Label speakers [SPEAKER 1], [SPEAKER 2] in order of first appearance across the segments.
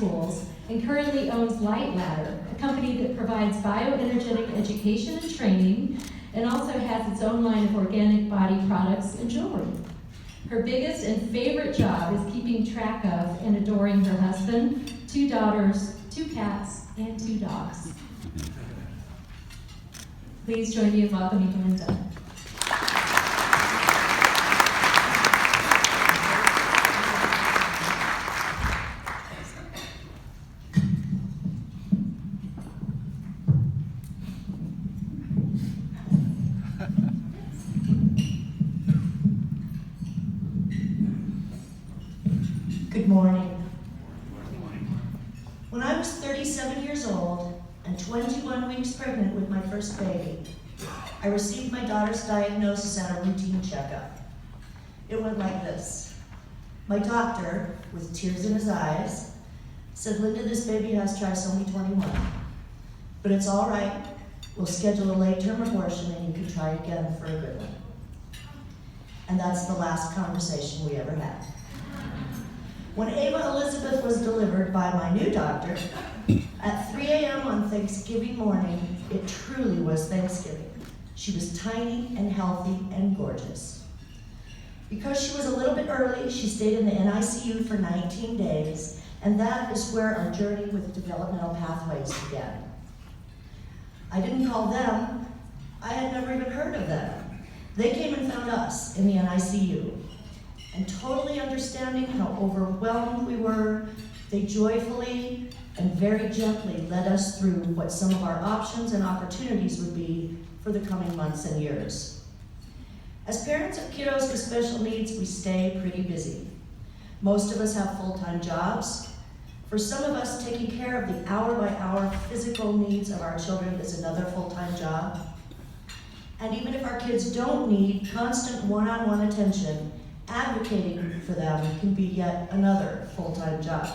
[SPEAKER 1] schools and currently owns Light Ladder, a company that provides bioenergetic education and training, and also has its own line of organic body products and jewelry. Her biggest and favorite job is keeping track of and adoring her husband, 2 daughters, 2 cats, and 2 dogs. Please join me in welcoming Linda.
[SPEAKER 2] Good morning. When I was 37 years old and 21 weeks pregnant with my first baby, I received my daughter's diagnosis at a routine checkup. It went like this. My doctor, with tears in his eyes, said, "Linda, this baby has trisomy 21, but it's all right. We'll schedule a late-term abortion and you can try again for a good one." And that's the last conversation we ever had. When Ava Elizabeth was delivered by my new doctor, at 3 a.m. on Thanksgiving morning, it truly was Thanksgiving. She was tiny and healthy and gorgeous. Because she was a little bit early, she stayed in the NICU for 19 days, and that is where our journey with Developmental Pathways began. I didn't call them. I had never even heard of them. They came and found us in the NICU. And totally understanding how overwhelmed we were, they joyfully and very gently led us through what some of our options and opportunities would be for the coming months and years. As parents of kiddos with special needs, we stay pretty busy. Most of us have full-time jobs. For some of us, taking care of the hour-by-hour physical needs of our children is another full-time job. And even if our kids don't need constant one-on-one attention, advocating for them can be yet another full-time job.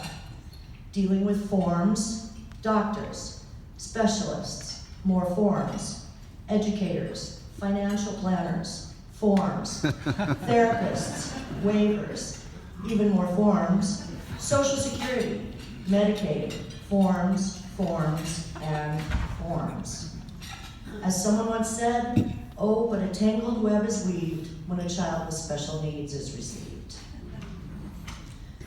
[SPEAKER 2] Dealing with forms, doctors, specialists, more forms, educators, financial planners, forms, therapists, waivers, even more forms, Social Security, Medicaid, forms, and forms. As someone once said, "Oh, but a tangled web is weaved when a child with special needs is received."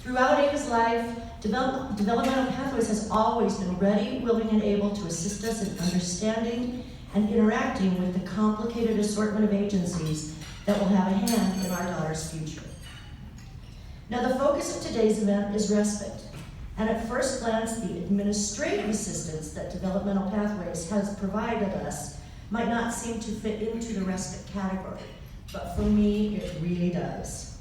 [SPEAKER 2] Throughout Ava's life, Developmental Pathways has always been ready, willing, and able to assist us in understanding and interacting with the complicated assortment of agencies that will have a hand in our daughter's future. Now, the focus of today's event is respite, and at first glance, the administrative assistance that Developmental Pathways has provided us might not seem to fit into the respite category, but for me, it really does.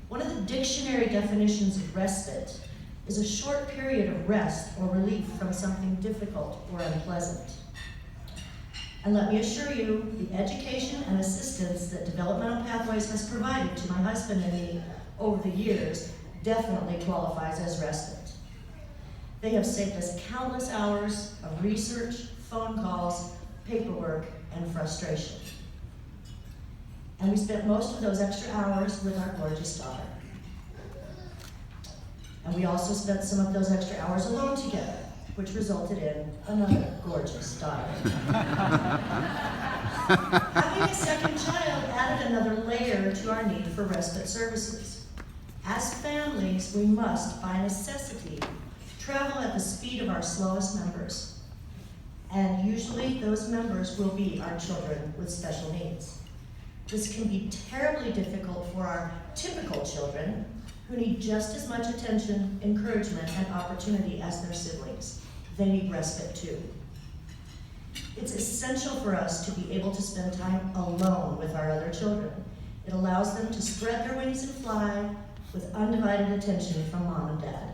[SPEAKER 2] One of the dictionary definitions of respite is a short period of rest or relief from something difficult or unpleasant. And let me assure you, the education and assistance that Developmental Pathways has provided to my husband and me over the years definitely qualifies as respite. They have saved us countless hours of research, phone calls, paperwork, and frustration. And we spent most of those extra hours with our gorgeous daughter. And we also spent some of those extra hours alone together, which resulted in another gorgeous daughter. Having a second child added another layer to our need for respite services. As families, we must, by necessity, travel at the speed of our slowest members. And usually those members will be our children with special needs. This can be terribly difficult for our typical children who need just as much attention, encouragement, and opportunity as their siblings. They need respite too. It's essential for us to be able to spend time alone with our other children. It allows them to spread their wings and fly with undivided attention from mom and dad.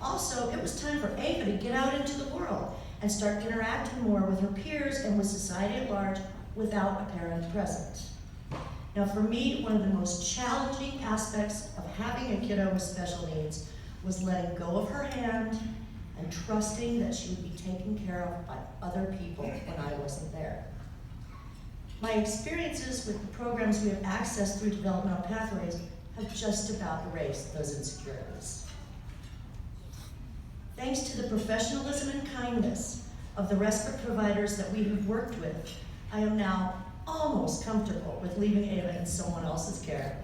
[SPEAKER 2] Also, it was time for Ava to get out into the world and start interacting more with her peers and with society at large without a parent present. Now, for me, one of the most challenging aspects of having a kiddo with special needs was letting go of her hand and trusting that she would be taken care of by other people when I wasn't there. My experiences with the programs we have accessed through Developmental Pathways have just about erased those insecurities. Thanks to the professionalism and kindness of the respite providers that we have worked with, I am now almost comfortable with leaving Ava in someone else's care,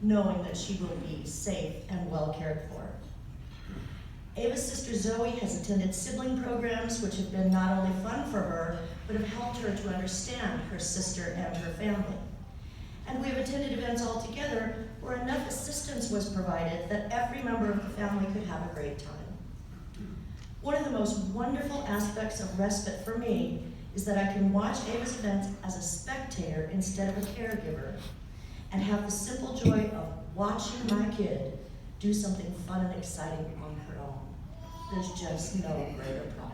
[SPEAKER 2] knowing that she will be safe and well cared for. Ava's sister Zoe has attended sibling programs which have been not only fun for her, but have helped her to understand her sister and her family. And we have attended events all together where enough assistance was provided that every member of the family could have a great time. One of the most wonderful aspects of respite for me is that I can watch Ava's events as a spectator instead of a caregiver, and have the simple joy of watching my kid do something fun and exciting on her own. There's just no greater pride.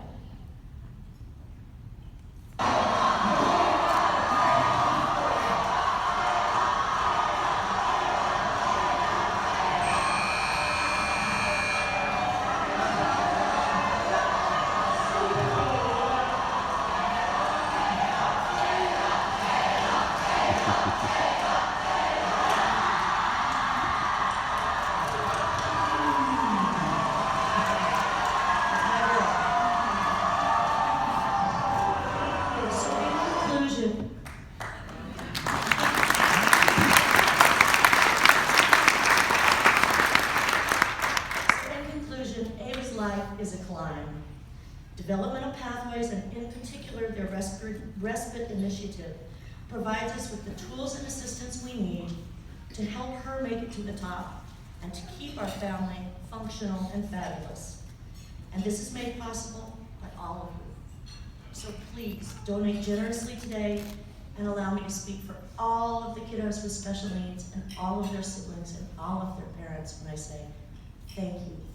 [SPEAKER 2] Is a climb. Developmental Pathways, and in particular their respite initiative, provides us with the tools and assistance we need to help her make it to the top and to keep our family functional and fabulous. And this is made possible by all of you. So please donate generously today and allow me to speak for all of the kiddos with special needs and all of their siblings and all of their parents when I say thank you.